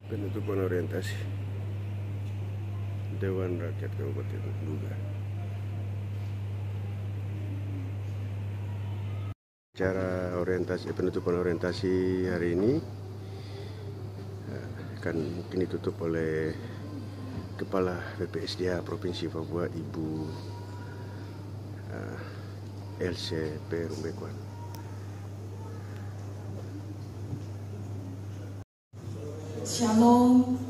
Penutupan orientasi Dewan Rakyat Kabupaten Duga. Cara penutupan orientasi hari ini akan mungkin ditutup oleh Kepala BPSDA Provinsi Papua, Ibu LCP Rumbekuan. Shalom.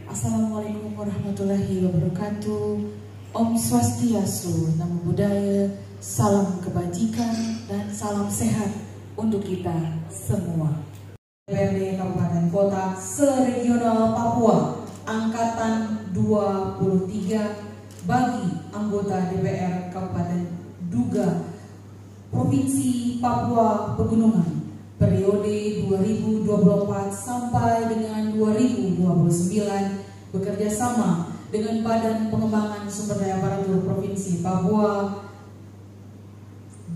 Assalamualaikum warahmatullahi wabarakatuh. Om Swastiastu, Namo Buddhaya, salam kebajikan dan salam sehat untuk kita semua. DPRD Kabupaten Kota se-Regional Papua Angkatan 23 bagi anggota DPR Kabupaten Duga Provinsi Papua Pegunungan periode 2024 sampai dengan 2029 bekerja sama dengan Badan Pengembangan Sumber Daya Aparatur Provinsi Papua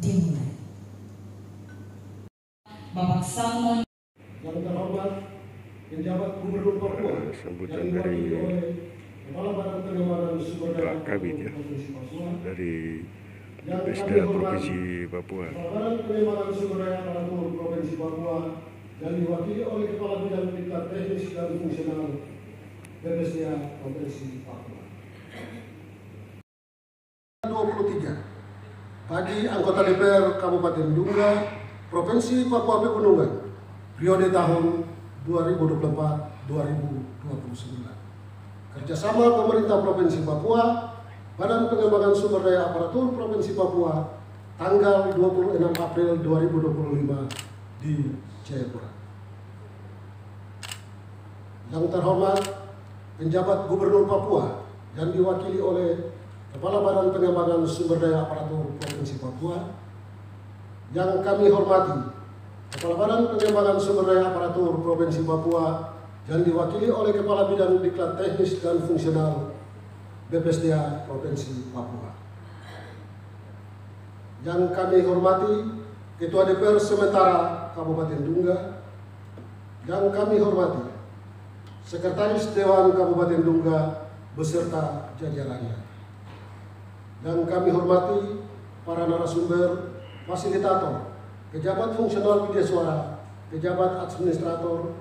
dimulai. Bapak Salmon yang terhormat penjabat Gubernur Papua sambutan dari Kepala Badan Pengembangan Sumber Daya Kabit ya, Provinsi Papua dari yang BPSDA Provinsi Papua. Badan Pengembangan Sumber Daya Aparatur Provinsi Papua yang diwakili oleh Kepala Bidang Tingkat Teknis dan Fungsional BPSDA Provinsi Papua. 23 bagi anggota DPR Kabupaten Duga Provinsi Papua Pegunungan periode tahun 2024-2029. Kerjasama pemerintah Provinsi Papua, Badan Pengembangan Sumber Daya Aparatur Provinsi Papua, tanggal 26 April 2025 di Jayapura. Yang terhormat, penjabat Gubernur Papua yang diwakili oleh Kepala Badan Pengembangan Sumber Daya Aparatur Provinsi Papua, yang kami hormati, Kepala Badan Pengembangan Sumber Daya Aparatur Provinsi Papua yang diwakili oleh Kepala Bidang Diklat Teknis dan Fungsional BPSDA Provinsi Papua. Yang kami hormati Ketua DPR Sementara Kabupaten Duga, yang kami hormati Sekretaris Dewan Kabupaten Duga beserta jajarannya, yang kami hormati para narasumber, fasilitator, pejabat fungsional media suara, pejabat administrator,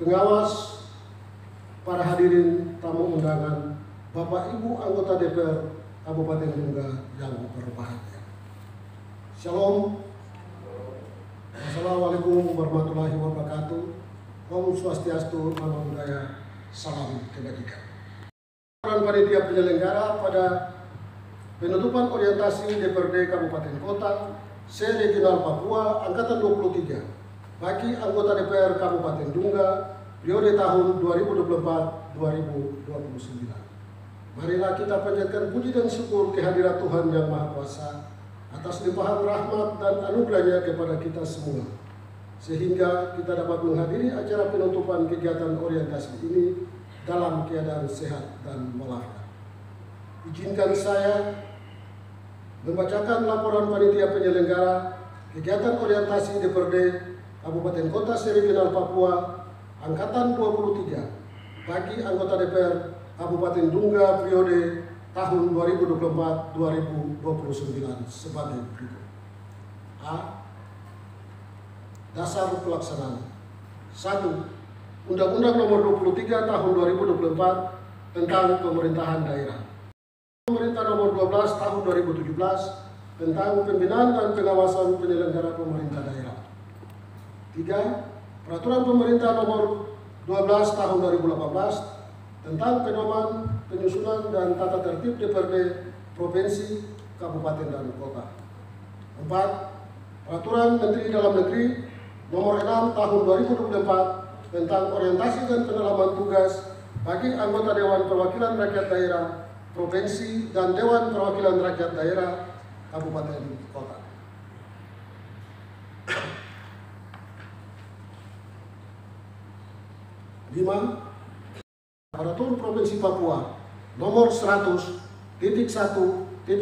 pengawas, para hadirin tamu undangan, Bapak Ibu anggota DPR Kabupaten Duga yang berbahagia. Shalom. Assalamualaikum warahmatullahi wabarakatuh. Om Swastiastu, Namo Buddhaya, salam kebajikan. Peran panitia penyelenggara pada penutupan orientasi DPRD Kabupaten Kota se-Regional Papua Angkatan 23 bagi anggota DPR Kabupaten Duga periode tahun 2024-2029. Marilah kita panjatkan puji dan syukur kehadirat Tuhan Yang Maha Kuasa atas limpahan rahmat dan anugerahnya kepada kita semua, sehingga kita dapat menghadiri acara penutupan kegiatan orientasi ini dalam keadaan sehat dan walafiat. Izinkan saya membacakan laporan panitia penyelenggara kegiatan orientasi DPRD Kabupaten Kota se-Regional Papua Angkatan 23 bagi anggota DPR Kabupaten Duga periode tahun 2024-2029 sebagai berikut. A. Dasar pelaksanaan. 1. Undang-Undang Nomor 23 Tahun 2024 tentang Pemerintahan Daerah. Pemerintah Nomor 12 Tahun 2017 tentang pembinaan dan pengawasan penyelenggara pemerintah daerah. 3. Peraturan Pemerintah Nomor 12 Tahun 2018 tentang pedoman, penyusunan dan tata tertib DPRD Provinsi, Kabupaten dan Kota. 4. Peraturan Menteri Dalam Negeri Nomor 6 Tahun 2024 tentang orientasi dan pendalaman tugas bagi anggota Dewan Perwakilan Rakyat Daerah Provinsi dan Dewan Perwakilan Rakyat Daerah Kabupaten Kota. 5. Aparatur Provinsi Papua Nomor 100.1.4.1/634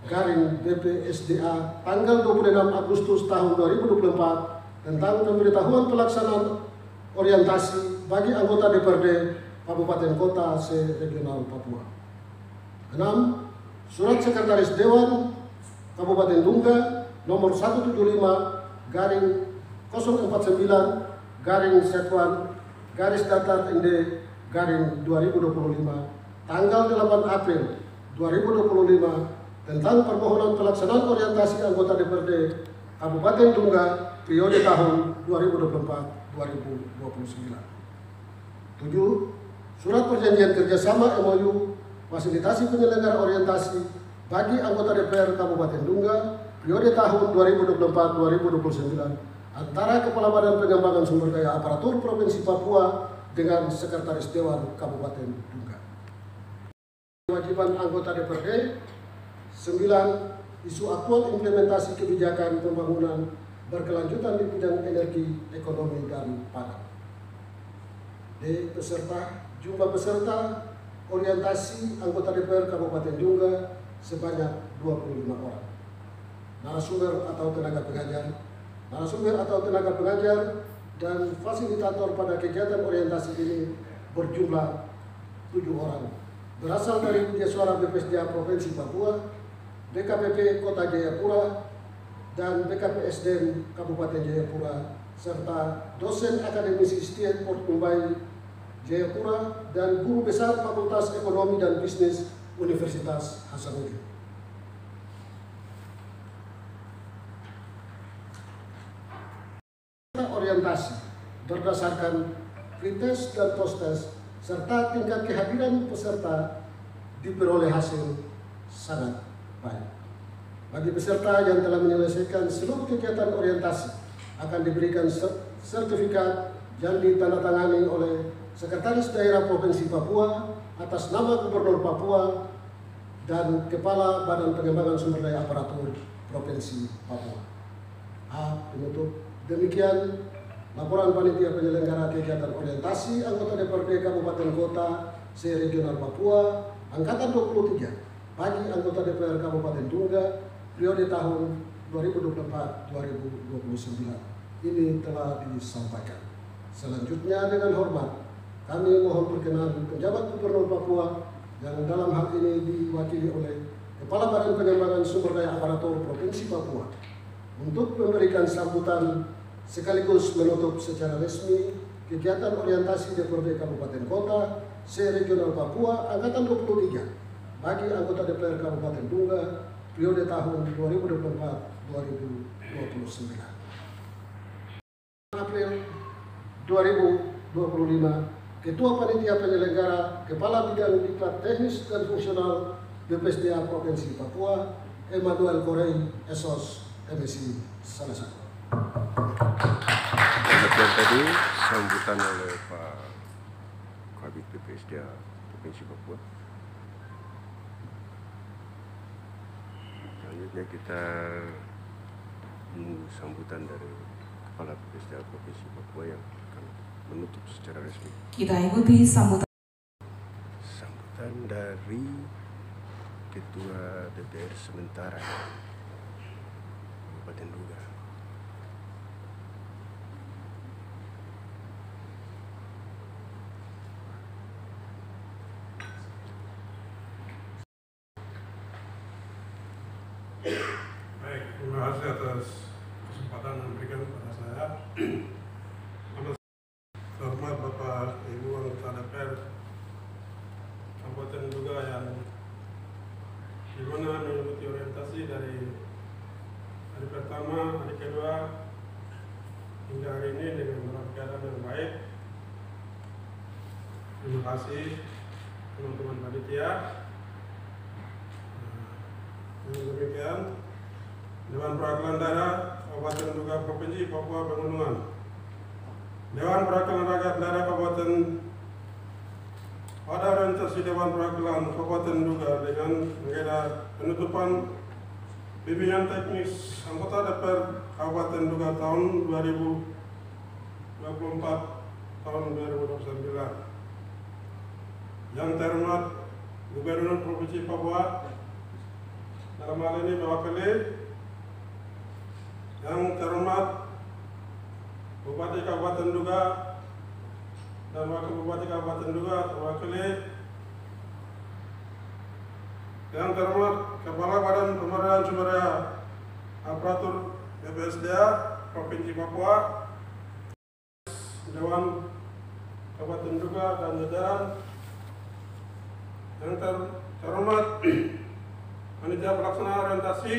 garing BPSDA tanggal 26 Agustus tahun 2024 tentang pemberitahuan pelaksanaan orientasi bagi anggota DPRD Kabupaten Kota se-Regional Papua. 6. Surat Sekretaris Dewan Kabupaten Dunga nomor 175 garing 049 garing Sekuan garis datar ND garing 2025 tanggal 8 April 2025 tentang permohonan pelaksanaan orientasi anggota DPRD Kabupaten Dunga periode tahun 2024-2029. 7. Surat perjanjian kerjasama MOU fasilitasi penyelenggara orientasi bagi anggota DPR Kabupaten Dunga periode tahun 2024-2029 antara Kepala Badan Pengembangan Sumber Daya Aparatur Provinsi Papua dengan Sekretaris Dewan Kabupaten Dunga. Kewajiban anggota DPRD. 9. Isu aktual implementasi kebijakan pembangunan berkelanjutan di bidang energi, ekonomi, dan pangan. D. Peserta. Jumlah peserta orientasi anggota DPR Kabupaten Dunga sebanyak 25 orang. Narasumber atau tenaga pengajar dan fasilitator pada kegiatan orientasi ini berjumlah 7 orang. Berasal dari Media Suara BPSDA Provinsi Papua, BKPP Kota Jayapura, dan BKPSDM Kabupaten Jayapura, serta dosen akademisi Stanford Mumbai Jayapura dan guru besar Fakultas Ekonomi dan Bisnis Universitas Hasanuddin. Orientasi berdasarkan pretest dan post-test serta tingkat kehadiran peserta diperoleh hasil sangat baik. Bagi peserta yang telah menyelesaikan seluruh kegiatan orientasi akan diberikan sertifikat yang ditandatangani oleh Sekretaris Daerah Provinsi Papua atas nama Gubernur Papua dan Kepala Badan Pengembangan Sumber Daya Aparatur Provinsi Papua. Penutup. Demikian laporan panitia penyelenggara kegiatan orientasi anggota DPRD Kabupaten Kota se-Regional Papua angkatan 23 bagi anggota DPR Kabupaten Dunga periode tahun 2024-2029 ini telah disampaikan. Selanjutnya dengan hormat kami mohon perkenan penjabat Gubernur Papua yang dalam hal ini diwakili oleh Kepala Badan Pengembangan Sumber Daya Aparatur Provinsi Papua untuk memberikan sambutan sekaligus menutup secara resmi kegiatan orientasi DPRD Kabupaten Kota se-Regional Papua angkatan 23 bagi anggota DPR Kabupaten Dunga periode tahun 2024-2029. April 2025, Ketua Panitia Penyelenggara Kepala Bidang Diklat Teknis dan Fungsional BPSDA Provinsi Papua, Emmanuel Korei, Esos, MSI, salah satu. Demikian tadi sambutan oleh Pak Kabid BPSDA Provinsi Papua. Selanjutnya kita menunggu sambutan dari Kepala BPSDA Provinsi Papua yang akan menutup secara resmi. Kita ikuti sambutan dari Ketua DPR sementara Kabupaten Dunga. Baik, terima kasih atas kesempatan yang diberikan kepada saya. Hormat Bapak Ibu anggota DPR Kabupaten Dunga yang dimana mengikuti orientasi dari hari pertama, hari kedua hingga hari ini dengan dalam keadaan yang baik. Terima kasih teman-teman panitia. Dengan demikian, Dewan Perwakilan Daerah Kabupaten Dunga Provinsi Papua Pegunungan, Dewan Perwakilan Rakyat Daerah Kabupaten pada orientasi Dewan Perwakilan Kabupaten Dunga dengan agenda penutupan bimbingan teknis anggota DPR Kabupaten Dunga tahun 2024 tahun 2029. Yang terhormat Gubernur Provinsi Papua dalam hal ini mewakili yang terhormat Bupati Kabupaten Duga dan Wakil Bupati Kabupaten Duga, terwakili yang terhormat Kepala Badan Pemberdayaan Sumber Daya Aparatur BPSDA Provinsi Papua, Dewan Kabupaten Duga dan jajaran yang terhormat Panitia Pelaksana Orientasi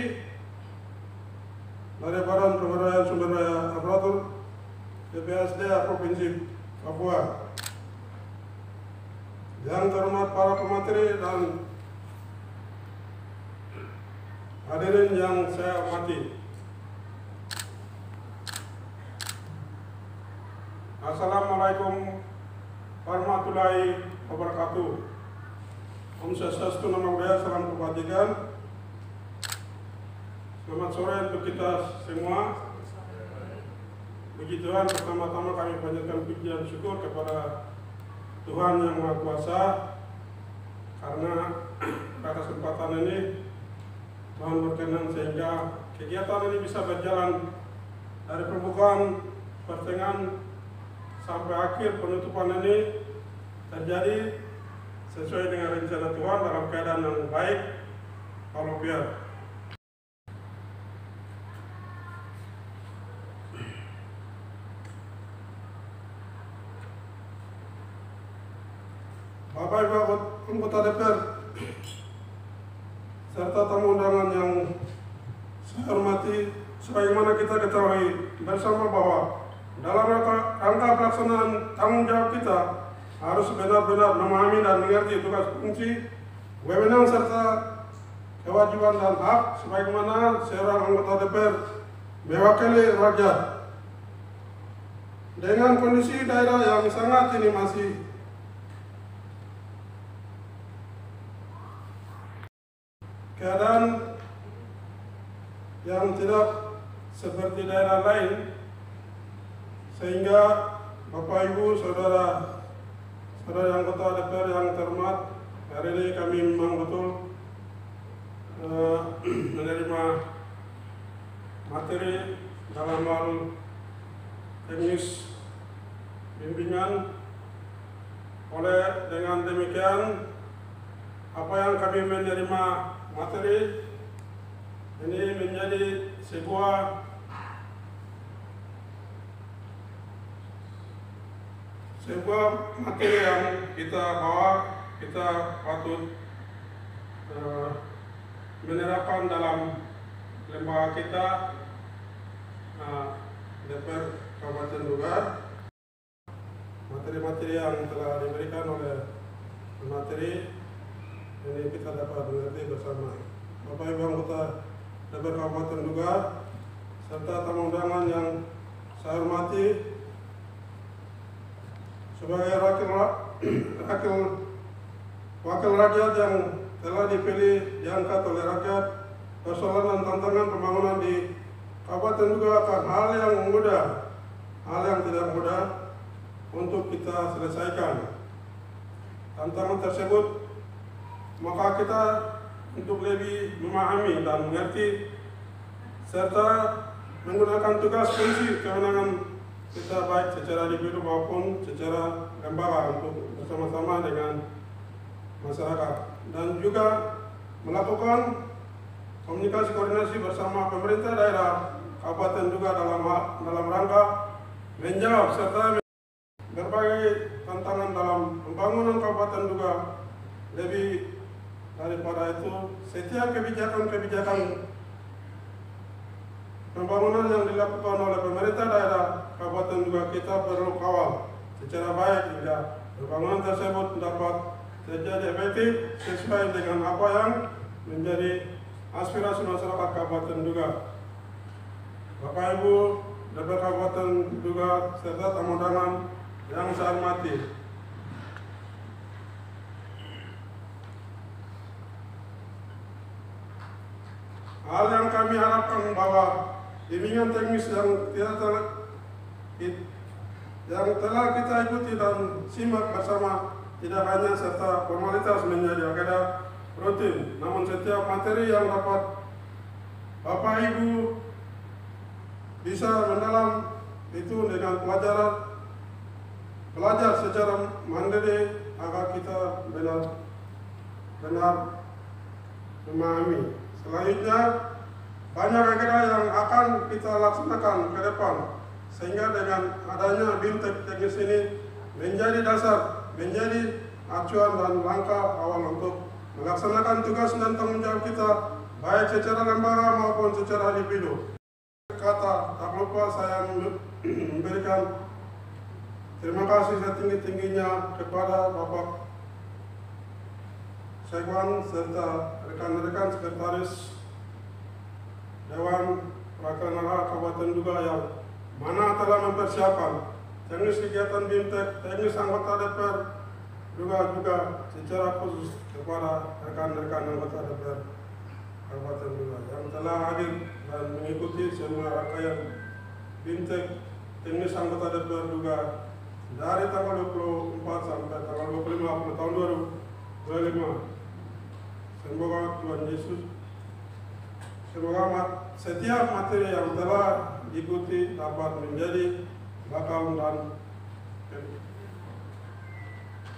dari Badan Pemberdayaan Sumber Daya Aparatur BPSDA Provinsi Papua, yang terhormat para pemateri dan hadirin yang saya hormati. Assalamualaikum warahmatullahi wabarakatuh. Om Swastiastu, Namo Buddhaya, salam kebajikan. Selamat sore untuk kita semua. Puji Tuhan, pertama-tama kami panjatkan puji dan syukur kepada Tuhan Yang Maha Kuasa, karena pada kesempatan ini Tuhan berkenan sehingga kegiatan ini bisa berjalan dari pembukaan, pertengahan sampai akhir penutupan ini terjadi sesuai dengan rencana Tuhan dalam keadaan yang baik walafiat. Bapak Ibu anggota DPR serta tamu undangan yang saya hormati, sebagaimana kita ketahui bersama bahwa dalam rangka pelaksanaan tanggung jawab kita harus benar-benar memahami dan mengerti tugas fungsi, wewenang serta kewajiban dan hak sebagaimana seorang anggota DPR mewakili rakyat. Dengan kondisi daerah yang sangat ini masih keadaan yang tidak seperti daerah lain, sehingga Bapak Ibu saudara anggota DPR yang terhormat, hari ini kami memang betul menerima materi dalam hal teknis bimbingan. Oleh dengan demikian, apa yang kami menerima materi ini menjadi sebuah materi yang kita bawa, kita patut menerapkan dalam lembaga kita, DPR Kabupaten Duga. Materi-materi yang telah diberikan oleh pemateri ini kita dapat mengerti bersama. Bapak Ibu anggota DPR Kabupaten Duga serta tamu undangan yang saya hormati, sebagai wakil rakyat yang telah dipilih, diangkat oleh rakyat, persoalan dan tantangan pembangunan di Kabupaten Duga akan hal yang mudah, hal yang tidak mudah untuk kita selesaikan. Tantangan tersebut, maka kita untuk lebih memahami dan mengerti serta menggunakan tugas fungsi kewenangan kita baik secara individu maupun secara lembaga untuk bersama-sama dengan masyarakat, dan juga melakukan komunikasi koordinasi bersama pemerintah daerah Kabupaten Duga dalam rangka menjawab serta berbagai tantangan dalam pembangunan Kabupaten Duga. Lebih daripada itu, setiap kebijakan pembangunan yang dilakukan oleh pemerintah daerah Kabupaten Duga kita perlu kawal secara baik hingga pembangunan tersebut dapat terjadi efektif sesuai dengan apa yang menjadi aspirasi masyarakat Kabupaten Duga. Bapak Ibu DPR Kabupaten Duga serta tamu undangan yang saya hormati, hal yang kami harapkan bahwa bimbingan teknis yang telah kita ikuti dan simak bersama tidak hanya serta formalitas menjadi agenda, rutin, namun setiap materi yang dapat Bapak Ibu bisa mendalam itu dengan belajar secara mandiri agar kita benar memahami. Selanjutnya, banyak agenda yang akan kita laksanakan ke depan, sehingga dengan adanya BIMTEK teknis ini menjadi dasar, menjadi acuan dan langkah awal untuk melaksanakan tugas dan tanggung jawab kita, baik secara lembaga maupun secara individu. Kata tak lupa saya memberikan terima kasih setinggi-tingginya kepada Bapak Sekwan serta rekan-rekan sekretaris Dewan Pelaksana Kabupaten Duga yang mana telah mempersiapkan teknis kegiatan BIMTEK, teknis anggota DPR juga secara khusus kepada rekan-rekan anggota DPR Kabupaten Duga yang telah hadir dan mengikuti semua rangkaian BIMTEK teknis anggota DPR Duga dari tanggal 24 sampai tanggal 25 April tahun 2025. Semoga Tuhan Yesus, semoga setiap materi yang telah diikuti dapat menjadi bakal dan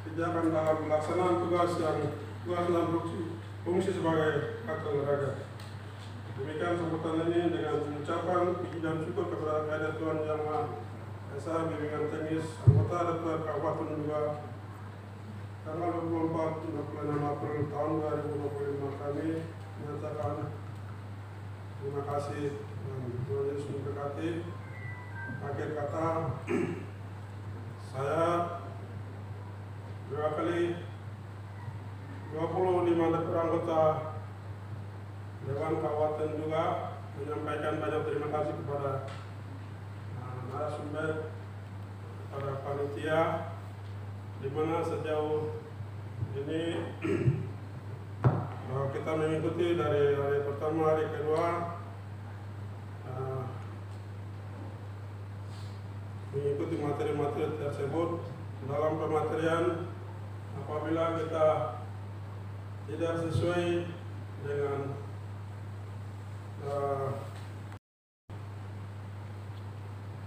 pijakan dalam pelaksanaan tugas dan fungsi sebagai kakak olahraga. Demikian sambutan ini dengan mengucapkan puji dan syukur kepada kehadirat Tuhan Yang Maha Esa, bimbingan teknis anggota DPR Kabupaten Duga tanggal 24 26 April tahun 2025 kami menyatakan terima kasih dan Tuhan Yesus memberkati. Akhir kata, saya mewakili 25 DPR anggota Dewan Kabupaten Duga menyampaikan banyak terima kasih kepada narasumber, kepada panitia, di mana sejauh ini bahwa kita mengikuti dari hari pertama, hari kedua, mengikuti materi-materi tersebut. Dalam pematerian, apabila kita tidak sesuai dengan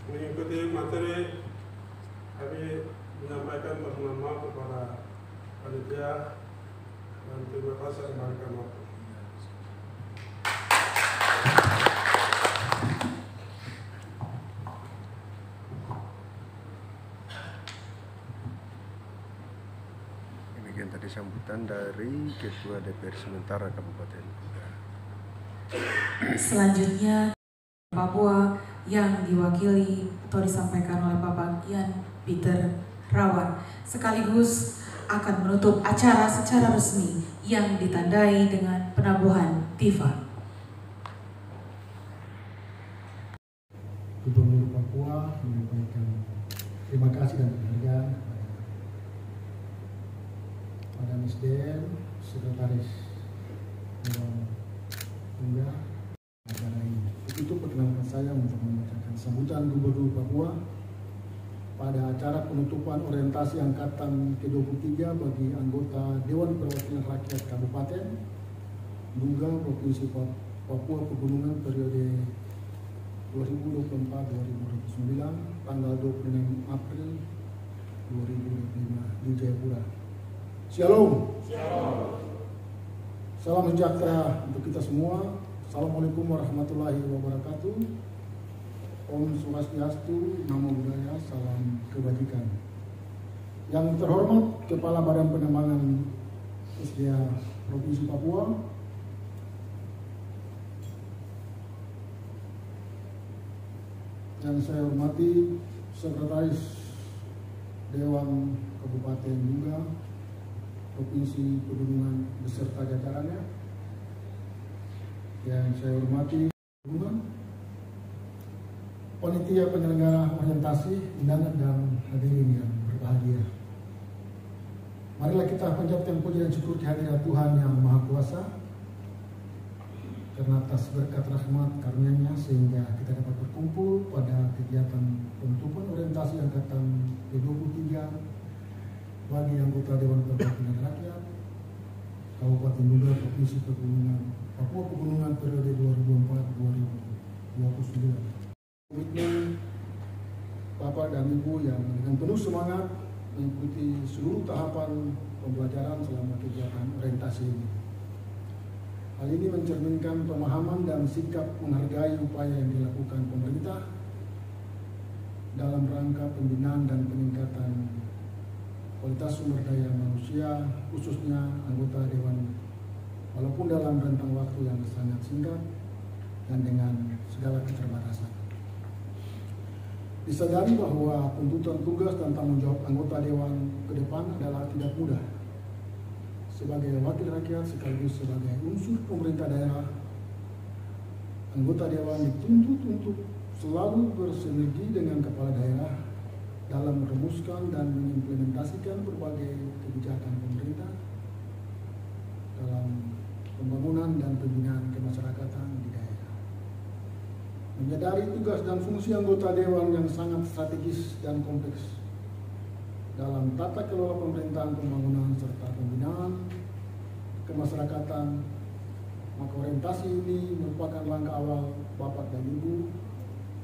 mengikuti materi, kami menyampaikan permohonan maaf kepada panitia dan terima kasih kembalikan waktu. Demikian tadi sambutan dari Ketua DPR sementara Kabupaten Duga. Selanjutnya Papua yang diwakili atau disampaikan oleh Bapak Ian Peter Rawan sekaligus akan menutup acara secara resmi yang ditandai dengan penabuhan tifa. Gubernur Papua menyampaikan terima kasih dan penghargaan kepada Misden, Sekretaris Dewan Duga acara ini. Itu perkenalkan saya untuk membacakan sambutan Gubernur Papua pada acara penutupan orientasi angkatan ke-23 bagi anggota Dewan Perwakilan Rakyat Kabupaten Duga Provinsi Papua Pegunungan periode 2024-2029 tanggal 26 April 2025 di Jayapura. Shalom. Salam sejahtera untuk kita semua. Assalamualaikum warahmatullahi wabarakatuh. Om Swastiastu, Namo Buddhaya, salam kebajikan. Yang terhormat Kepala Badan Pengembangan SDA Provinsi Papua, yang saya hormati Sekretaris Dewan Kabupaten Duga Provinsi Pegunungan beserta jajarannya, yang saya hormati panitia penyelenggara orientasi, undangan dan hadirin yang berbahagia. Marilah kita panjatkan puji dan syukur kehadirat Tuhan Yang Maha Kuasa karena atas berkat rahmat karunia-Nya sehingga kita dapat berkumpul pada kegiatan penutupan orientasi angkatan ke-23 bagi anggota Dewan Perwakilan Rakyat Kabupaten Duga, Provinsi Papua Pegunungan periode 2004-2029. Komitmen Bapak dan Ibu yang dengan penuh semangat mengikuti seluruh tahapan pembelajaran selama kegiatan orientasi ini. Hal ini mencerminkan pemahaman dan sikap menghargai upaya yang dilakukan pemerintah dalam rangka pembinaan dan peningkatan kualitas sumber daya manusia, khususnya anggota Dewan, walaupun dalam rentang waktu yang sangat singkat dan dengan segala keterbatasan. Disadari bahwa tuntutan tugas dan tanggung jawab anggota Dewan ke depan adalah tidak mudah. Sebagai wakil rakyat sekaligus sebagai unsur pemerintah daerah, anggota Dewan dituntut untuk selalu bersinergi dengan kepala daerah dalam merumuskan dan mengimplementasikan berbagai kebijakan pemerintah dalam pembangunan dan pembinaan kemasyarakatan di daerah. Menyadari tugas dan fungsi anggota Dewan yang sangat strategis dan kompleks dalam tata kelola pemerintahan, pembangunan, serta pembinaan kemasyarakatan, maka orientasi ini merupakan langkah awal Bapak dan Ibu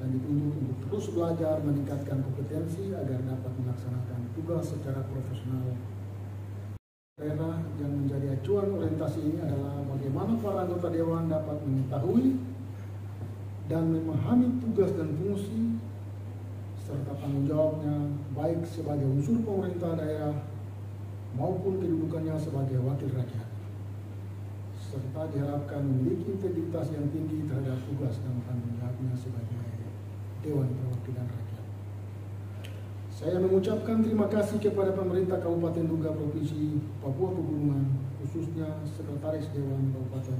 dan dituntut untuk terus belajar meningkatkan kompetensi agar dapat melaksanakan tugas secara profesional. Daerah yang menjadi acuan orientasi ini adalah bagaimana para anggota Dewan dapat mengetahui dan memahami tugas dan fungsi serta tanggung jawabnya baik sebagai unsur pemerintah daerah maupun kedudukannya sebagai wakil rakyat, serta diharapkan memiliki integritas yang tinggi terhadap tugas dan tanggung jawabnya sebagai Dewan Perwakilan Rakyat. Saya mengucapkan terima kasih kepada pemerintah Kabupaten Duga Provinsi Papua Pegunungan, khususnya Sekretaris Dewan Kabupaten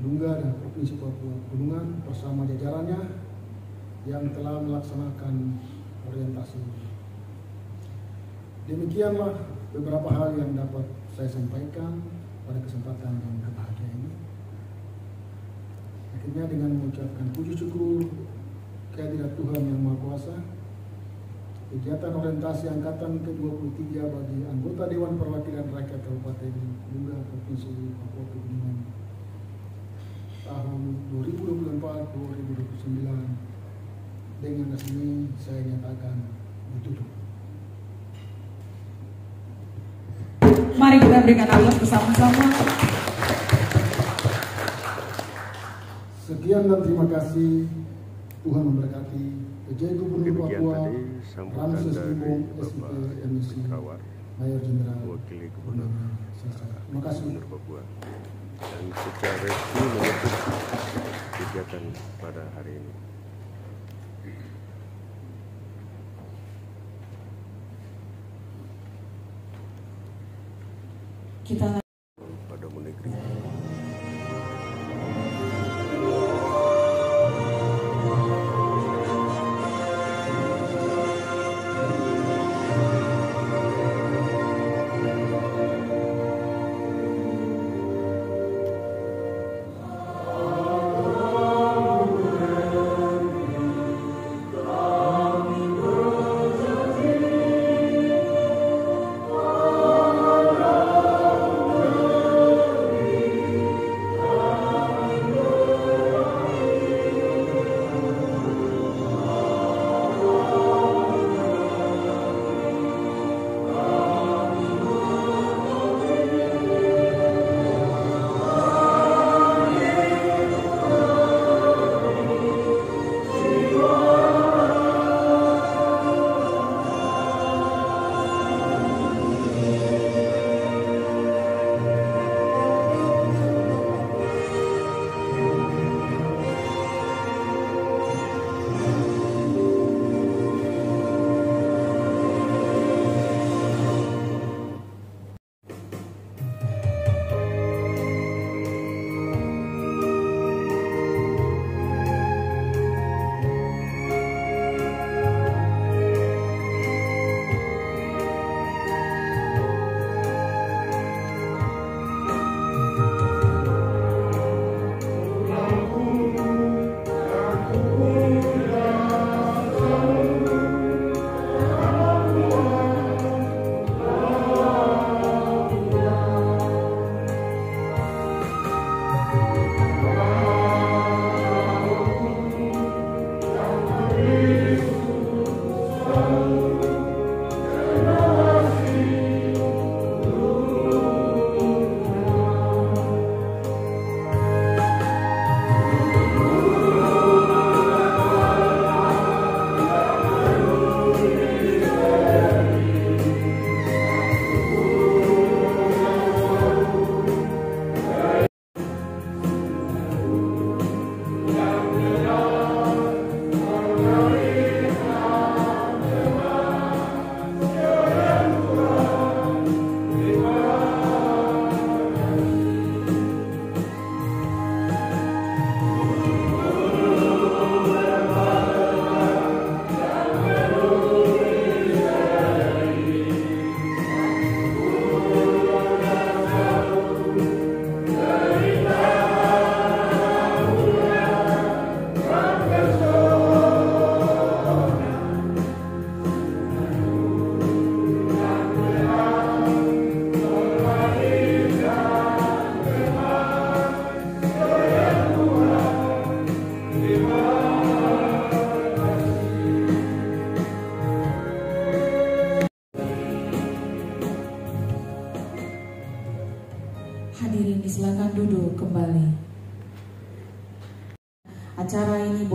Duga dan Provinsi Papua Pegunungan bersama jajarannya yang telah melaksanakan orientasi. Demikianlah beberapa hal yang dapat saya sampaikan pada kesempatan yang berbahagia ini. Akhirnya dengan mengucapkan puji syukur kehadirat Tuhan Yang Maha Kuasa, kegiatan orientasi angkatan ke-23 bagi anggota Dewan Perwakilan Rakyat Kabupaten Duga Provinsi Papua Pegunungan tahun 2024-2029 dengan resmi saya nyatakan ditutup. Mari kita berikan aplaus bersama-sama. Sekian dan terima kasih. Tuhan memberkati. PJ Gubernur Demikian Papua tadi sambutan Ramses dari Limbong, Bapak SIP MSc Rawar, Mayor Jenderal. Wakil Gubernur Terima kasih. Gubernur Papua, dan secara resmi menutup kegiatan pada hari ini. Kita Pada Negeri.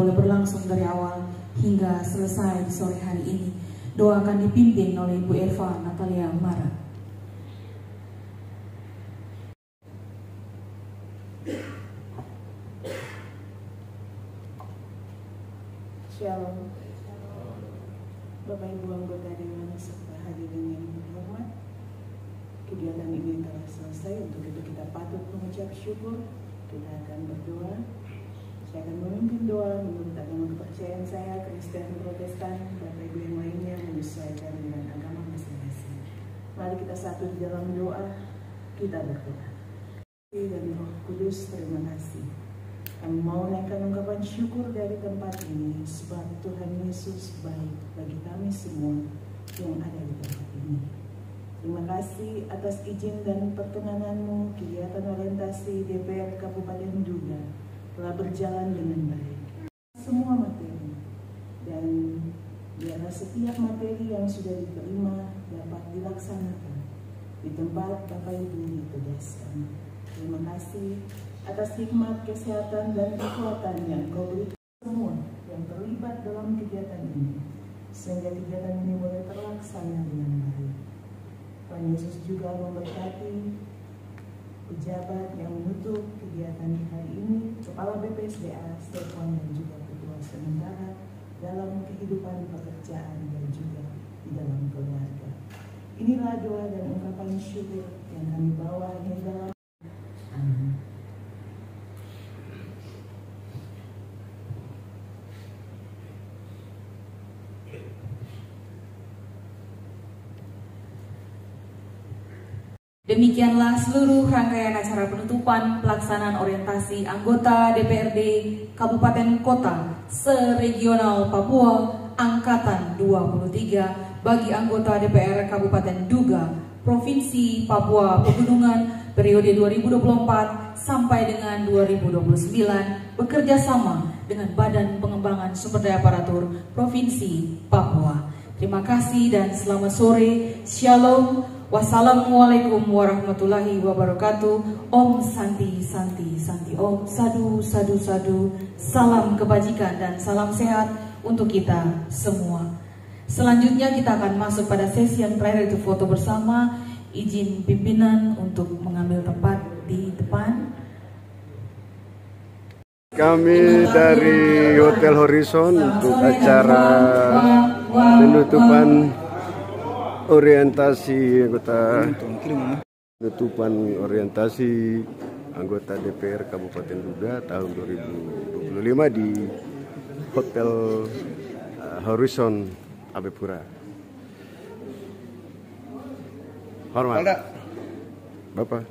boleh berlangsung dari awal hingga selesai di sore hari ini. Doa akan dipimpin oleh Ibu Eva Natalia Mara. Shalom. Bapak Ibu anggota Dewan serta hadirin yang berhormat, kegiatan ini telah selesai. Untuk itu kita patut mengucap syukur. Kita akan berdoa. Saya akan memimpin doa menurut agama kepercayaan saya, Kristen, Protestan. Bapak Ibu yang lainnya menyesuaikan dengan agama masing-masing. Mari kita satu di dalam doa. Kita berdoa. Dan Roh Kudus, terima kasih. Kami mau naikkan ungkapan syukur dari tempat ini, sebab Tuhan Yesus baik bagi kami semua yang ada di tempat ini. Terima kasih atas izin dan perkenananmu. Kegiatan orientasi DPR Kabupaten Duga telah berjalan dengan baik. Semua materi dan biarlah setiap materi yang sudah diterima dapat dilaksanakan di tempat Bapak Ibu ditugaskan. Terima kasih atas hikmat, kesehatan, dan kekuatan yang Kau berikan semua yang terlibat dalam kegiatan ini, sehingga kegiatan ini boleh terlaksana dengan baik. Tuhan Yesus juga memberkati pejabat yang menutup kegiatan hari ini, Kepala BPSDA, Stefan, dan juga Ketua Sementara dalam kehidupan pekerjaan dan juga di dalam keluarga. Inilah doa dan ungkapan syukur yang kami bawa di dalam. Amin. Demikianlah seluruh rangkaian acara penutupan pelaksanaan orientasi anggota DPRD Kabupaten Kota se-regional Papua Angkatan 23 bagi anggota DPR Kabupaten Duga, Provinsi Papua Pegunungan periode 2024 sampai dengan 2029 bekerja sama dengan Badan Pengembangan Sumber Daya Aparatur Provinsi Papua. Terima kasih dan selamat sore. Shalom. Wassalamualaikum warahmatullahi wabarakatuh. Om Santi Santi Santi Om. Sadu Sadu Sadu. Salam kebajikan dan salam sehat untuk kita semua. Selanjutnya kita akan masuk pada sesi yang terakhir, itu foto bersama. Izin pimpinan untuk mengambil tempat di depan. Kami dari Hotel Horizon untuk acara penutupan orientasi anggota DPR Kabupaten Duga tahun 2025 di Hotel Horizon Abepura. Hormat Bapak.